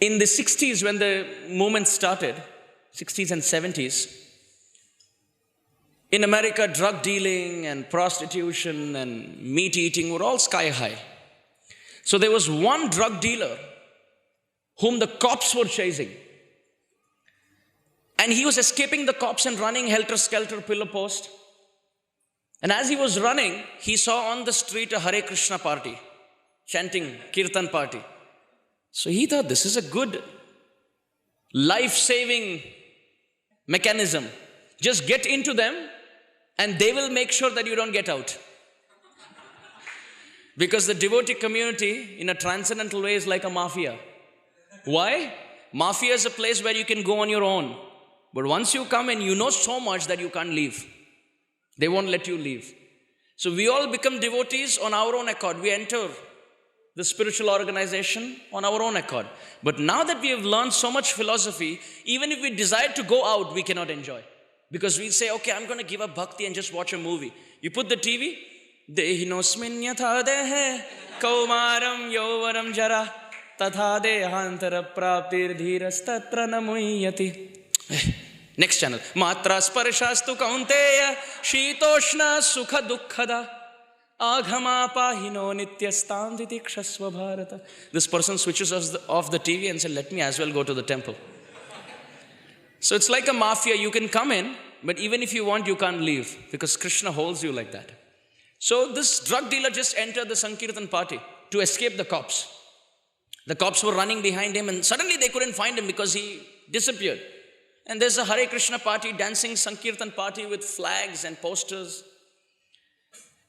In the 60s, when the movement started, 60s and 70s, in America, drug dealing and prostitution and meat eating were all sky high. So there was one drug dealer whom the cops were chasing. And he was escaping the cops and running helter-skelter, pillar post. And as he was running, he saw on the street a Hare Krishna party, chanting kirtan party. So he thought, this is a good life-saving mechanism. Just get into them and they will make sure that you don't get out. Because the devotee community in a transcendental way is like a mafia. Why? Mafia is a place where you can go on your own. But once you come in, you know so much that you can't leave. They won't let you leave. So we all become devotees on our own accord. We enter the spiritual organization on our own accord. But now that we have learned so much philosophy, even if we desire to go out, we cannot enjoy. Because we say, okay, I'm going to give up bhakti and just watch a movie. You put the TV, Dehinosmin yatha dehe kaumaram yovaram jara tatha dehantara praptir dhiras tatra namuyati. Next channel. Matra sparshastu kaunteya shitoshna sukha dukkhada aghama pahino nityastam titikshasva bharata. This person switches off the TV and says, let me as well go to the temple. So it's like a mafia. You can come in, but even if you want, you can't leave because Krishna holds you like that. So this drug dealer just entered the Sankirtan party to escape the cops. The cops were running behind him and suddenly they couldn't find him because he disappeared. And there's a Hare Krishna party, dancing Sankirtan party with flags and posters.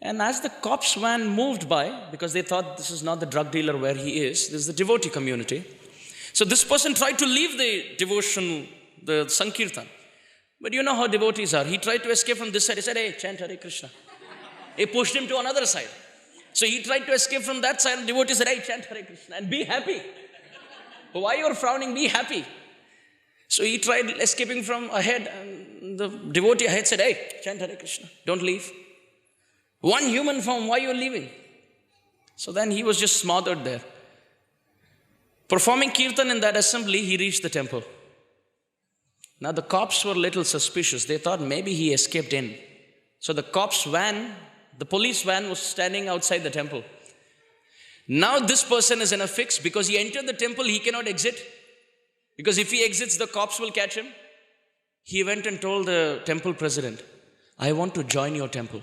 And as the cops van moved by, because they thought this is not the drug dealer where he is, this is the devotee community. So this person tried to leave the devotion, the Sankirtan. But you know how devotees are. He tried to escape from this side. He said, hey, chant Hare Krishna. He pushed him to another side. So he tried to escape from that side. And the devotee said, hey, chant Hare Krishna and be happy. Why you're frowning? Be happy. So he tried escaping from ahead. And the devotee ahead said, hey, chant Hare Krishna. Don't leave. One human form, why you're leaving? So then he was just smothered there. Performing kirtan in that assembly, he reached the temple. Now the cops were a little suspicious. They thought maybe he escaped in. So the cops van, the police van was standing outside the temple. Now this person is in a fix because he entered the temple, he cannot exit. Because if he exits, the cops will catch him. He went and told the temple president, I want to join your temple.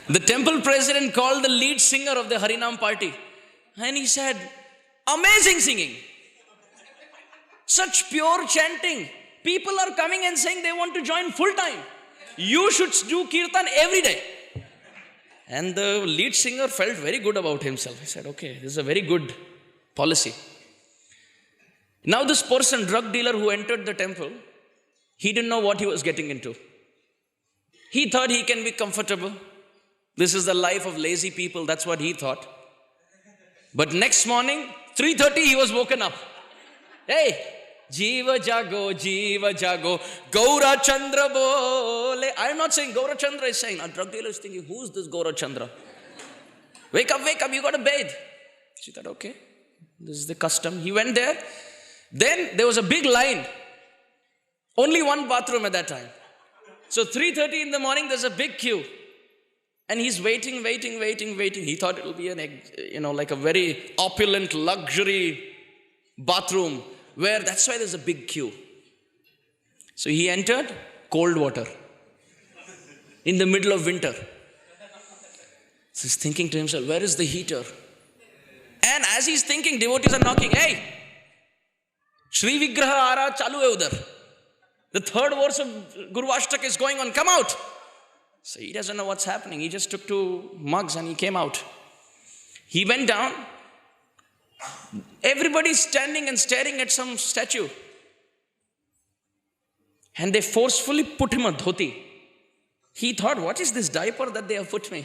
The temple president called the lead singer of the Harinam party. And he said, amazing singing. Such pure chanting. People are coming and saying they want to join full time. You should do kirtan every day. And the lead singer felt very good about himself. He said, okay, this is a very good policy. Now this person, drug dealer who entered the temple, he didn't know what he was getting into. He thought he can be comfortable. This is the life of lazy people. That's what he thought. But next morning, 3:30, he was woken up. Hey, Jiva Jago, Gaura Chandra Bole. I'm not saying Gaura Chandra is saying. Our drug dealer is thinking, who's this Gaura Chandra? Wake up, you got to bathe. She thought, okay, this is the custom. He went there. Then there was a big line. Only one bathroom at that time. So 3:30 in the morning, there's a big queue. And he's waiting. He thought it will be like a very opulent luxury bathroom where that's why there's a big queue. So he entered cold water in the middle of winter. So he's thinking to himself, where is the heater? And as he's thinking, devotees are knocking. Hey, Shri Vigraha Ara Chalu hai udhar. The third verse of Guru Ashtaka is going on. Come out. So he doesn't know what's happening. He just took 2 mugs and he came out. He went down. Everybody's standing and staring at some statue. And they forcefully put him a dhoti. He thought, what is this diaper that they have put me?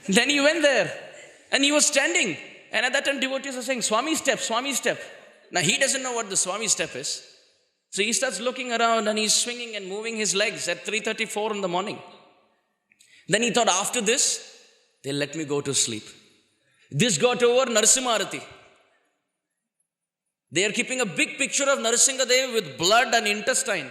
Then he went there and he was standing. And at that time devotees are saying, Swami step, Swami step. Now he doesn't know what the Swami step is. So he starts looking around and he's swinging and moving his legs at 3:34 in the morning. Then he thought, after this, they'll let me go to sleep. This got over, Narasimha Arati. They are keeping a big picture of Narasimha Dev with blood and intestine.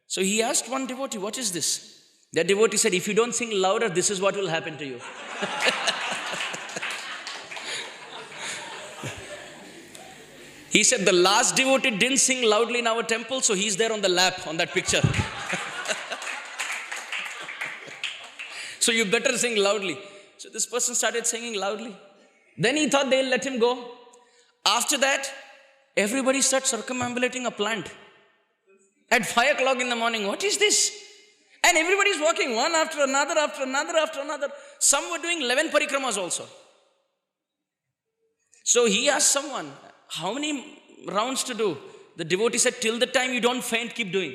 So he asked one devotee, what is this? That devotee said, if you don't sing louder, this is what will happen to you. He said, the last devotee didn't sing loudly in our temple, so he's there on the lap on that picture. So you better sing loudly. So this person started singing loudly. Then he thought they'll let him go. After that, everybody starts circumambulating a plant. At 5 o'clock in the morning, what is this? And everybody's walking one after another, after another, after another. Some were doing 11 parikramas also. So he asked someone, how many rounds to do? The devotee said, till the time you don't faint, keep doing.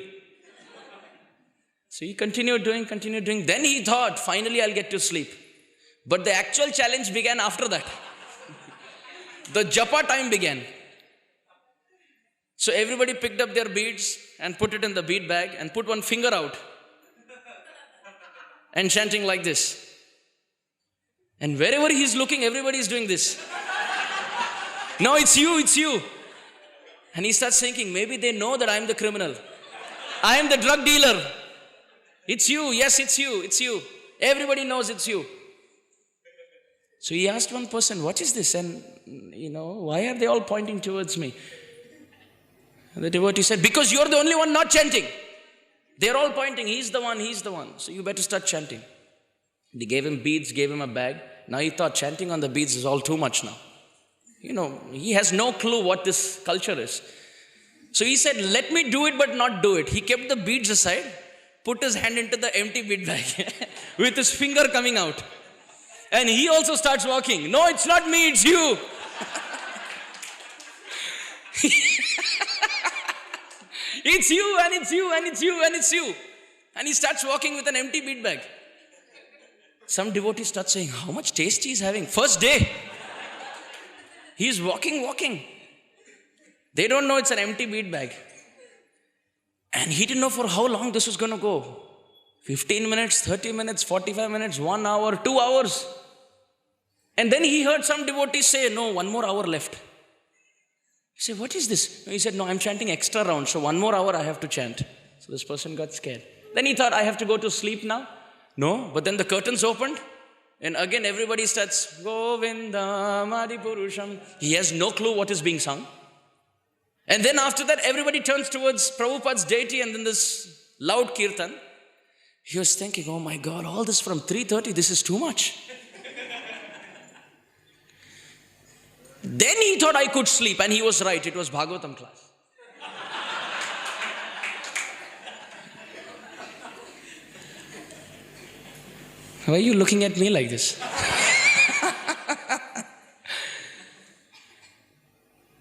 So he continued doing. Then he thought, finally I'll get to sleep. But the actual challenge began after that. The japa time began. So everybody picked up their beads and put it in the bead bag and put one finger out. And chanting like this. And wherever he's looking, everybody is doing this. No, it's you. And he starts thinking, maybe they know that I'm the criminal. I am the drug dealer. It's you. Yes, it's you. Everybody knows it's you. So he asked one person, what is this? And, why are they all pointing towards me? And the devotee said, because you're the only one not chanting. They're all pointing, he's the one. So you better start chanting. They gave him beads, gave him a bag. Now he thought chanting on the beads is all too much now. He has no clue what this culture is. So he said, let me do it but not do it. He kept the beads aside, put his hand into the empty bead bag with his finger coming out. And he also starts walking. No, it's not me, it's you. It's you, and it's you, and it's you, and it's you. And he starts walking with an empty bead bag. Some devotee starts saying, how much taste he's having. First day. He's walking. They don't know it's an empty bead bag. And he didn't know for how long this was going to go. 15 minutes, 30 minutes, 45 minutes, 1 hour, 2 hours. And then he heard some devotees say, no, 1 more hour left. He said, what is this? He said, no, I'm chanting extra rounds, so 1 more hour I have to chant. So this person got scared. Then he thought, I have to go to sleep now. No, but then the curtains opened. And again everybody starts, Govinda Madipurusham. He has no clue what is being sung. And then after that, everybody turns towards Prabhupada's deity and then this loud kirtan. He was thinking, oh my God, all this from 3:30, this is too much. Then he thought I could sleep, and he was right. It was Bhagavatam class. Why are you looking at me like this?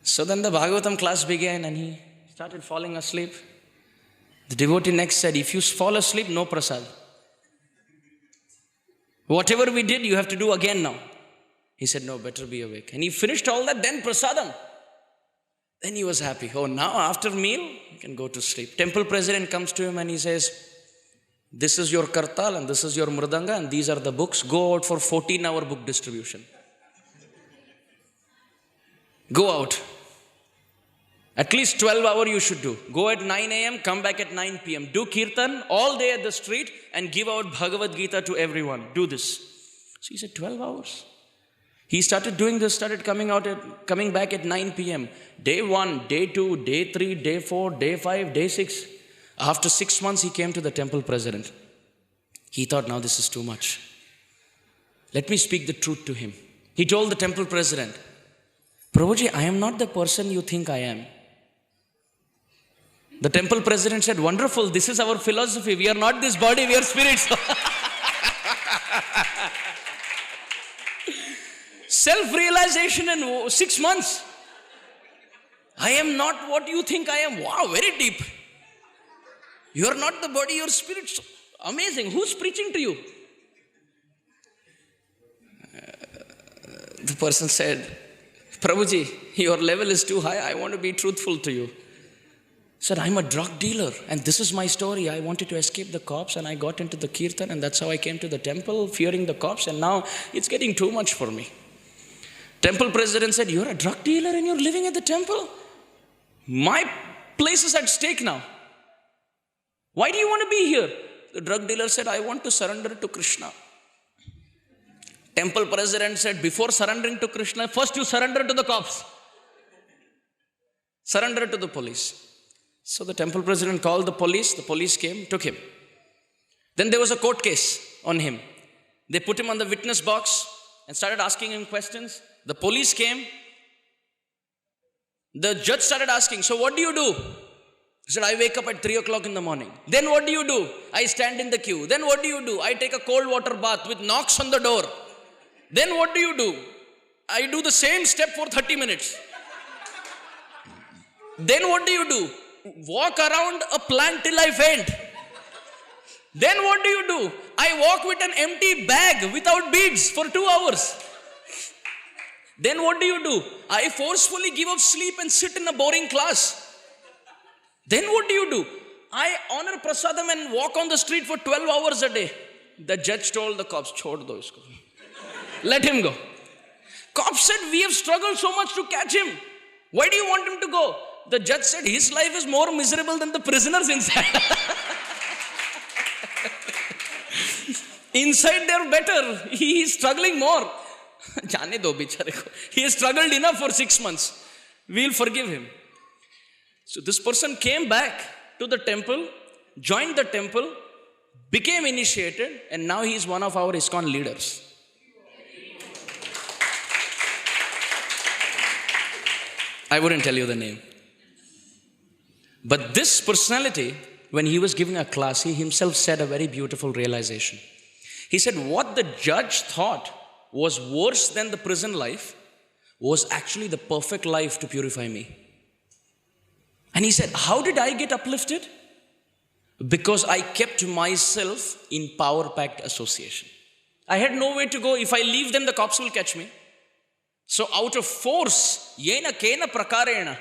So then the Bhagavatam class began, and he started falling asleep. The devotee next said, if you fall asleep, no prasad. Whatever we did, you have to do again now. He said, no, better be awake. And he finished all that, then prasadam. Then he was happy. Oh, now after meal, you can go to sleep. Temple president comes to him and he says, this is your kartal and this is your mridanga and these are the books. Go out for 14-hour book distribution. Go out. At least 12 hours you should do. Go at 9 a.m., come back at 9 p.m. Do kirtan all day at the street and give out Bhagavad Gita to everyone. Do this. So he said, 12 hours. He started doing this, started coming back at 9 p.m. Day 1, day 2, day 3, day 4, day 5, day 6. After 6 months, he came to the temple president. He thought, now this is too much. Let me speak the truth to him. He told the temple president, Prabhuji, I am not the person you think I am. The temple president said, wonderful, this is our philosophy. We are not this body, we are spirits. Self-realization in 6 months. I am not what you think I am. Wow, very deep. You are not the body, you are spirit. Amazing. Who's preaching to you? The person said, Prabhuji, your level is too high. I want to be truthful to you. Said, I'm a drug dealer and this is my story. I wanted to escape the cops and I got into the kirtan and that's how I came to the temple, fearing the cops, and now it's getting too much for me. Temple president said, you're a drug dealer and you're living at the temple? My place is at stake now. Why do you want to be here? The drug dealer said, I want to surrender to Krishna. Temple president said, before surrendering to Krishna, first you surrender to the cops. Surrender to the police. So the temple president called the police came, took him. Then there was a court case on him. They put him on the witness box and started asking him questions. The police came. The judge started asking, so what do you do? He said, I wake up at 3 o'clock in the morning. Then what do you do? I stand in the queue. Then what do you do? I take a cold water bath with knocks on the door. Then what do you do? I do the same step for 30 minutes. Then what do you do? Walk around a plant till I faint. Then what do you do? I walk with an empty bag without beads for 2 hours. Then what do you do? I forcefully give up sleep and sit in a boring class. Then what do you do? I honor prasadam and walk on the street for 12 hours a day. The judge told the cops, chhod do isko. Let him go. Cops said, we have struggled so much to catch him. Why do you want him to go? The judge said, his life is more miserable than the prisoners inside. Inside they're better. He is struggling more. Jaane do bichare ko. He has struggled enough for 6 months. We'll forgive him. So this person came back to the temple, joined the temple, became initiated, and now he is one of our ISKCON leaders. I wouldn't tell you the name. But this personality, when he was giving a class, he himself said a very beautiful realization. He said, what the judge thought was worse than the prison life was actually the perfect life to purify me. And he said, how did I get uplifted? Because I kept myself in power-packed association. I had nowhere to go. If I leave them, the cops will catch me. So out of force, yena kena prakarena,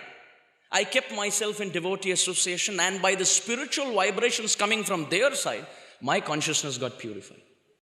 I kept myself in devotee association, and by the spiritual vibrations coming from their side, my consciousness got purified.